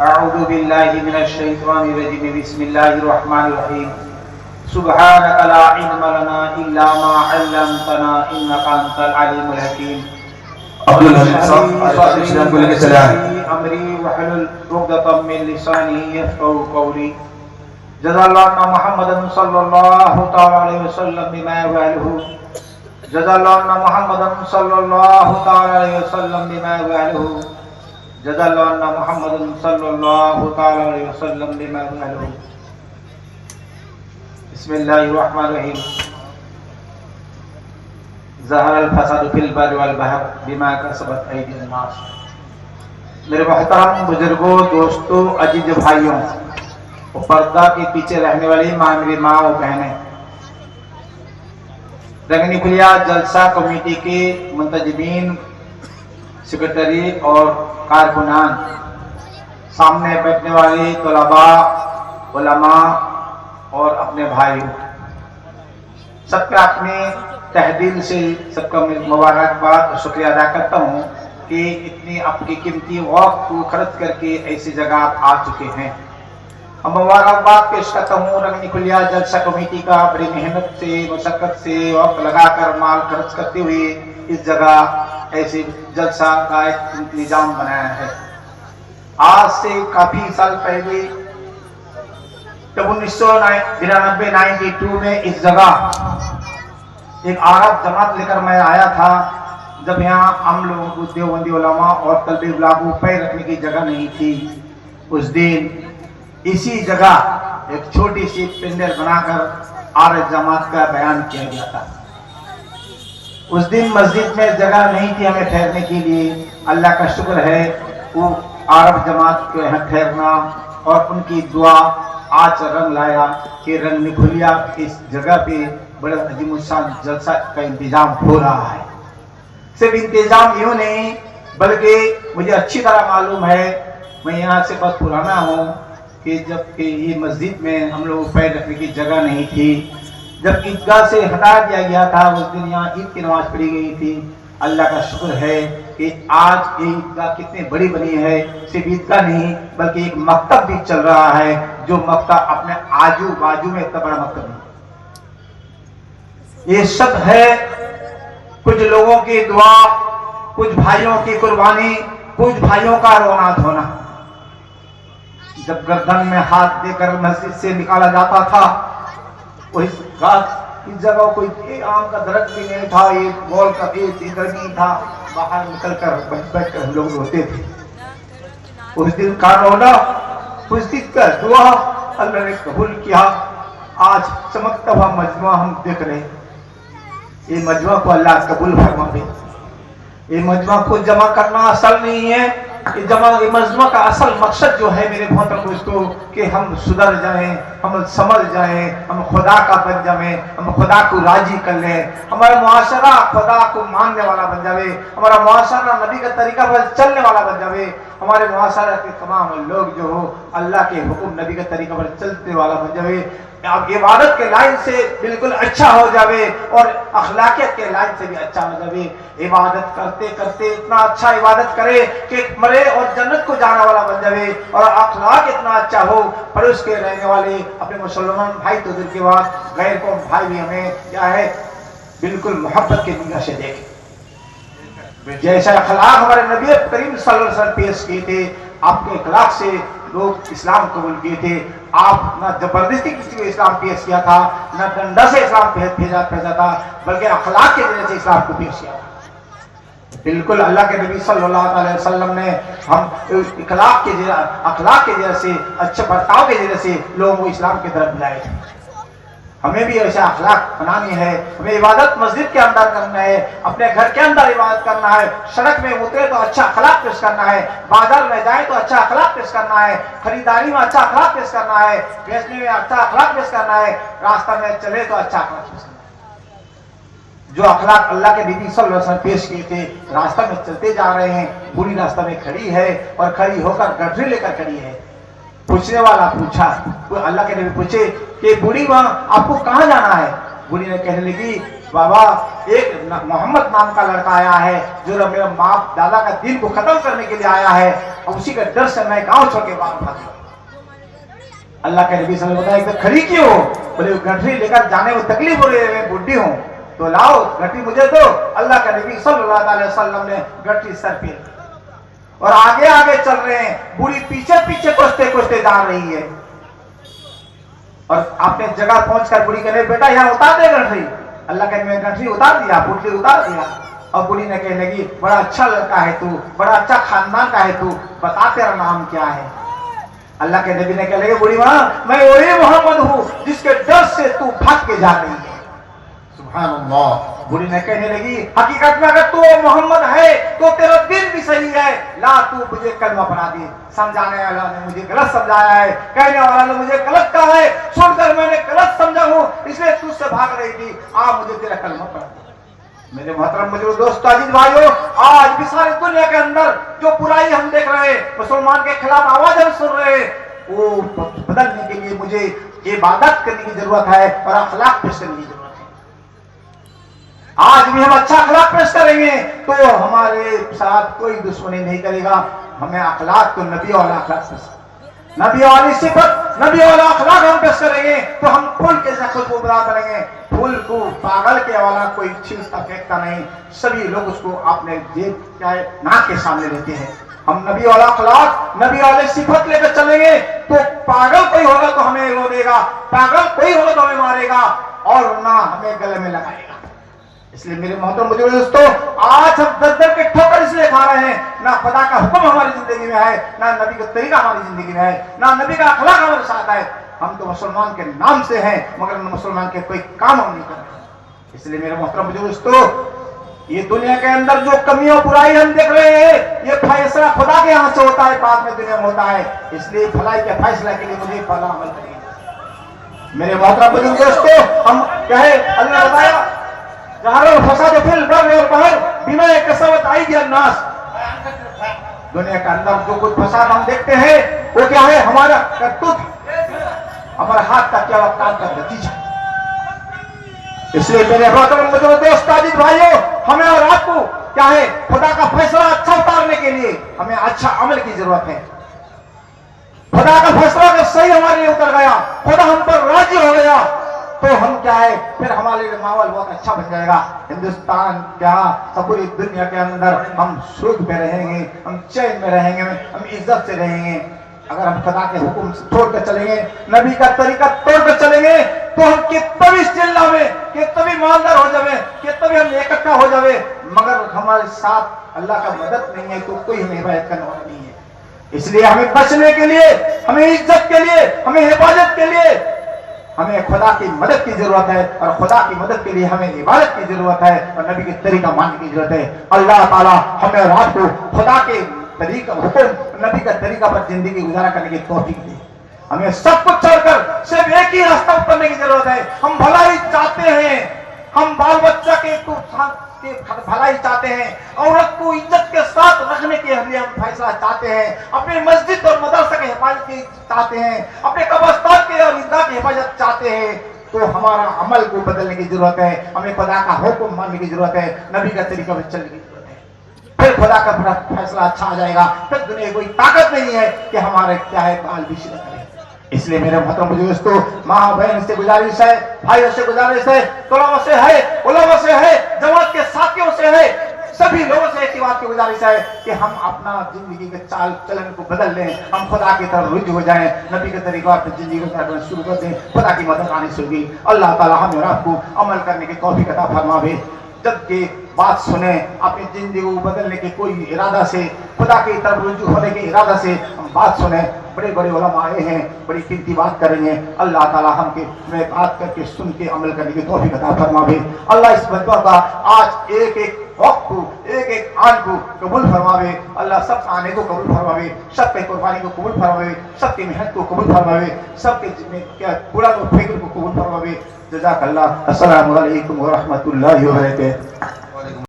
اعوذ باللہ من الشیطان الرجیم بسم اللہ الرحمن الرحیم سبحانک لا علم لنا الا ما علمتنا انک انت العلیم الحکیم عبدالحمید صاحب اسلام کو لے کے چلے آئے. امری واحلل عقدۃ من لسانی یفقهوا قولی جزا اللہ محمد صلی اللہ تعالی علیہ وسلم بما وعده جزا اللہ محمد صلی اللہ تعالی علیہ وسلم بما وعده جزا اللہ محمد صلی اللہ تعالی علیہ وسلم بما وعده. بسم اللہ الرحمن الرحیم. ظہر الفساد فی البر والبحر بما کسبت ایدی الناس. میرے محترم بزرگوں، دوستوں، عزیز بھائیوں، پردہ کے پیچھے رہنے والی میری ماں و بہنیں، رنگنی کھلیا جلسہ کمیٹی کے منتظمین، سیکرٹری اور کارکنان، سامنے بیٹھنے والی طلباء، علماء اور اپنے بھائیوں، سب کا اپنے تہ دل سے سب کا مبارکباد اور شکریہ ادا کرتا ہوں کہ اتنی آپ کی قیمتی وقت کو خرچ کر کے ایسی جگہ آپ آ چکے ہیں. ہم مبارکباد پیش کرتا ہوں رنگنی کھلیا جلسہ کمیٹی کا، بڑی محنت سے، مشقت سے، وقت لگا کر، مال خرچ کرتے ہوئے اس جگہ ایسے جلسہ کا ایک نظام بنایا ہے. آج سے کافی سال پہلے جب 1992 میں اس جگہ ایک عرب جماعت لے کر میں آیا تھا، جب یہاں ہم لوگوں کو دیوبندی علماء اور طلبہ علماء کو پیر رکھنے کی جگہ نہیں تھی. اس دن اسی جگہ ایک چھوٹی سی پنڈل بنا کر عرب جماعت کا بیان کیا گیا تھا. اس دن مسجد میں جگہ نہیں تھی ہمیں ٹھہرنے کے لیے. اللہ کا شکر ہے وہ عرب جماعت کے یہاں ٹھہرنا اور ان کی دعا آج رنگ لایا کہ رنگنی کھلیا اس جگہ پہ بڑا عظیم الشان جلسہ کا انتظام ہو رہا ہے. صرف انتظام یوں نہیں بلکہ مجھے اچھی طرح معلوم ہے، میں یہاں سے بہت پرانا ہوں، کہ جب کہ یہ مسجد میں ہم لوگ پیر رکھنے کی جگہ نہیں تھی، جب عیدگاہ سے ہٹا دیا گیا تھا، اس دن یہاں عید کی نماز پڑھی گئی تھی. اللہ کا شکر ہے کہ آج یہ عیدگاہ کتنی بڑی بنی ہے. صرف عیدگاہ نہیں بلکہ ایک مکتب بھی چل رہا ہے، جو مکتب اپنے آجو باجو میں اتنا بڑا مکتب ہے. یہ سب ہے کچھ لوگوں کی دعا، کچھ بھائیوں کی قربانی، کچھ بھائیوں کا رونا دھونا. جب گردن میں ہاتھ دے کر مسجد سے نکالا جاتا تھا، اس جگہ کوئی آم کا درخت بھی نہیں تھا، ایک بول کا بھی ادھر نہیں تھا، باہر نکل کر بیٹھ کر ہم لوگ روتے تھے. اس دن کا رونا، اس دن کا دعا اللہ نے قبول کیا. آج چمکتا ہوا مجموعہ ہم دیکھ رہے ہیں. یہ مجموعہ کو اللہ قبول فرمائے. یہ مجموعہ کو جمع کرنا اصل نہیں ہے، یہ مجموعہ کا اصل مقصد جو ہے میرے محترم دوستو کہ ہم سدھر جائیں، ہم سمجھ جائیں، ہم خدا کا بن جائیں، ہم خدا کو راضی کر لیں، ہمارا معاشرہ خدا کو ماننے والا بن جائے، ہمارا معاشرہ نبی کا طریقہ پر چلنے والا بن جائے، ہمارے معاشرہ کے تمام لوگ جو ہو اللہ کے حکم نبی کا طریقہ پر چلنے والا بن جائے، اب عبادت کے لائن سے بالکل اچھا ہو جاوے اور اخلاقیت کے لائن سے بھی اچھا ہو جاوے. عبادت کرتے کرتے اتنا اچھا عبادت کرے کہ مرے اور جنت کو جانا والا بن جاوے، اور اخلاق اتنا اچھا ہو پڑوس کے رہنے والے اپنے مسلمان بھائی تو دل کے بعد غیر قوم بھائی بھی ہمیں کیا ہے بالکل محبت کے نگاہ سے دیکھیں. جیسا اخلاق ہمارے نبی کریم صلی اللہ علیہ وسلم پیش کیے تھے، آپ کے اخلاق سے لوگ اسلام قبول کیے تھے. آپ نہ زبردستی کسی کو اسلام پیش کیا تھا، نہ ڈنڈا سے اسلام بھیجا تھا، بلکہ اخلاق کے ذریعے سے اسلام کو پیش کیا تھا. بالکل اللہ کے نبی صلی اللہ علیہ وسلم نے ہم اخلاق کے ذریعے سے، اچھے برتاؤ کے ذریعے سے لوگوں کو اسلام کی طرف بلائے تھے. ہمیں بھی ایسا اخلاق بنانی ہے. ہمیں عبادت مسجد کے اندر کرنا ہے، اپنے گھر کے اندر عبادت کرنا ہے، سڑک میں اترے تو اچھا اخلاق پیش کرنا ہے، بازار میں جائیں تو اچھا اخلاق پیش کرنا ہے، خریداری میں اچھا اخلاق پیش کرنا ہے، بیچنے میں اچھا اخلاق پیش کرنا ہے، راستہ میں چلے تو اچھا اخلاق پیش کرنا ہے. جو اخلاق اللہ کے نبی صلی اللہ علیہ وسلم پیش کیے تھے، راستہ میں چلتے جا رہے ہیں، بری راستہ میں کھڑی ہے اور کھڑی ہو کر گٹری لے کر کھڑی ہے. پوچھنے والا پوچھا، اللہ کے نبی پوچھے کہ بوڑھی ماں آپ کو کہاں جانا ہے؟ بوڑھی نے کہنے لگی बाबा एक मोहम्मद नाम का लड़का आया है जो मेरे माँ दादा का दिन को खत्म करने के लिए आया है, और उसी के डर से मैं गांव छोड़ के बाहर भाग गया। अल्लाह के नबी सल्लल्लाहु अलैहि वसल्लम बताया खड़ी क्यों हो? बोले गठरी लेकर जाने में तकलीफ हो रही है, मैं बुढ़ी हूँ, तो लाओ गठरी मुझे दो। अल्लाह के नबी सल्लल्लाहु अलैहि वसल्लम ने गठरी सर पे और आगे आगे चल रहे हैं, बूढ़ी पीछे पीछे कोसते कोसते जा रही है। और आपने जगह पहुंचकर बूढ़ी कहने बेटा यहाँ उतार दे गठरी। अल्लाह के नबी गठरी उतार दिया, पुतली उतार दिया, और बूढ़ी ने कहने लगी बड़ा अच्छा लड़का है तू, बड़ा अच्छा खानदान का है तू, बता तेरा नाम क्या है? अल्लाह के नबी ने कह लगे बूढ़ी माँ मैं वही मोहम्मद हूँ जिसके डर से तू भाग के जा रही है। सुभान अल्लाह। बूढ़ी ने कहने लगी हकीकत में अगर तू मोहम्मद है तो तेरा दिल भी सही है, ला तू मुझे कलमा पढ़ा दे। समझाने वाला ने मुझे गलत समझाया है, कहने वाला ने मुझे गलत कहा है, सुनकर मैंने गलत समझा हूँ इसलिए तुझसे भाग रही थी, आ मुझे तेरा कलमा पढ़ा दे। मेरे मोहतरम मुझे दोस्तों अजीज भाइयों, आज भी सारी दुनिया के अंदर जो बुराई हम देख रहे हैं, मुसलमान के खिलाफ आवाज हम सुन रहे हैं, वो बदलने के लिए मुझे इबादत करने की जरूरत है और अखलाक पेश करने की जरूरत है। आज भी हम अच्छा अखलाक पेश करेंगे तो हमारे साथ कोई दुश्मनी नहीं करेगा। हमें अखलाक तो नबी वाला अखलाक पेश, नबी वाली सिफत, नबी वाला अखलाक हम पेश करेंगे तो हम फूल के जैसे खुशबूदार बनेंगे। फूल को पागल के वाला कोई छीनता फेंकता नहीं, सभी लोग उसको अपने जेब चाहे नाक के सामने लेते हैं। हम नबी वाला अखलाक, नबी वाले सिफत लेकर चलेंगे तो पागल कोई होगा तो हमें रो देगा, पागल कोई होगा तो हमें मारेगा और ना हमें गले में लगाएगा। इसलिए मेरे मोहतरम बुजुर्ग दोस्तों, आज हम दर दर के ठोकर इसलिए खा रहे हैं, ना खुदा का हुक्म हमारी जिंदगी में है, ना नबी का तरीका हमारी जिंदगी में है, ना नबी का अखलाक हमारे साथ है। हम तो मुसलमान के नाम से हैं मगर मुसलमान के कोई काम हम नहीं कर रहे। इसलिए मेरे मोहतरम बुजुर्ग दोस्तों, ये दुनिया के अंदर जो कमियां बुराई हम देख रहे हैं, ये फैसला खुदा के यहाँ से होता है, बाद में दुनिया में होता है। इसलिए भलाई के फैसला के लिए मुझे भला अमल करिए। मेरे मोहतरम बुजुर्ग दोस्तों, हम कहे अल्लाह ने बताया फसाद फिल बर्र और बहर बिमा कसवत आइदियन नास। दुनिया के अंदर जो कुछ फसाद हम देखते हैं वो क्या है? हमारा करतूत, हमारे हाथ का क्या काम का नतीजा। इसलिए मेरे मोहतरम बुजुर्ग दोस्त अजीज भाइयों, हमें और आपको क्या है? खुदा का फैसला अच्छा उतारने के लिए हमें अच्छा अमल की जरूरत है। खुदा का फैसला अगर सही हमारे लिए उतर गया, खुदा हम पर राजी हो गया, तो हम क्या है? फिर हमारे लिए माहौल बहुत अच्छा बन जाएगा। हिंदुस्तान क्या पूरी दुनिया के अंदर हम सुख में रहेंगे, हम चैन में रहेंगे, हम इज्जत से रहेंगे। अगर हम खुदा के हुक्म छोड़कर चलेंगे, नबी का तरीका तोड़कर चलेंगे, तो हम कितना भी चिल्ला में, कितना भी मालदार हो जावे, कितना भी हम इकट्ठा हो जावे, मगर हमारे साथ अल्लाह का मदद नहीं है तो कोई हमें हिफाजत करने वाला नहीं है। इसलिए हमें बचने के लिए, हमें इज्जत के लिए, हमें हिफाजत के लिए हमें खुदा की मदद की जरूरत है, और खुदा की मदद के लिए हमें इबादत की जरूरत है और नबी के तरीका मानने की जरूरत है। अल्लाह ताला हमें और आपको खुदा के तरीका, हुक्म, नबी का तरीका पर जिंदगी गुजारा करने की तौफीक दे। हमें सब कुछ छोड़कर सिर्फ एक ही रास्ता अपनाने की जरूरत है। हम भलाई चाहते हैं, हम बाल बच्चा के भलाई चाहते हैं, औरत को इज्जत के साथ रखने के लिए हम फैसला चाहते हैं, अपने मस्जिद और मदरसा की हिफाजत चाहते हैं, अपने कब्रिस्तान के और ईदगाह की हिफाजत चाहते हैं, तो हमारा अमल को बदलने की जरूरत है। हमें खुदा का हुक्म मानने की जरूरत है, नबी का तरीका पर चलने की जरूरत है। फिर खुदा का फैसला अच्छा आ जाएगा। फिर दुनिया कोई ताकत नहीं है कि हमारे क्या है बाल बिछड़ करें। इसलिए मेरे मोहतरम दोस्तों, माँ बहन से गुजारिश है, भाइयों से गुजारिश है, तलबा से है, उलमा से है, जमात के साथियों से है, सभी लोगों से एक बात की गुजारिश है कि हम अपना जिंदगी के चाल चलन को बदल लें, हम खुदा की तरफ रुजू हो जाएं, नबी के तरीका पर जिंदगी को शुरू कर दें। खुदा की मदद आनी होगी। अल्लाह ताला हमें और आपको अमल करने की तौफीक अता फरमावे। जब की बात सुने, अपनी जिंदगी को बदलने के कोई इरादा से, खुदा की तरफ रुजू होने के इरादा से हम बात सुने, बड़े बड़े उलमा आए हैं, बड़ी कीमती बात करेंगे। अल्लाह ताला हमें बात करके सुन के अमल करने की तौफीक अता फरमावे। अल्लाह इस बंदों का आज एक एक वक्त को, एक एक आन को कबूल फरमावे। अल्लाह सब आने को कबूल फरमावे, सबके कुर्बानी को कबूल फरमावे, सबकी मेहनत को कबूल फरमावे, सबके क्या पूरा फिक्र को कबूल फरमावे। जज़ाकल्लाह। अस्सलामु अलैकुम व रहमतुल्लाहि व बरकातहू।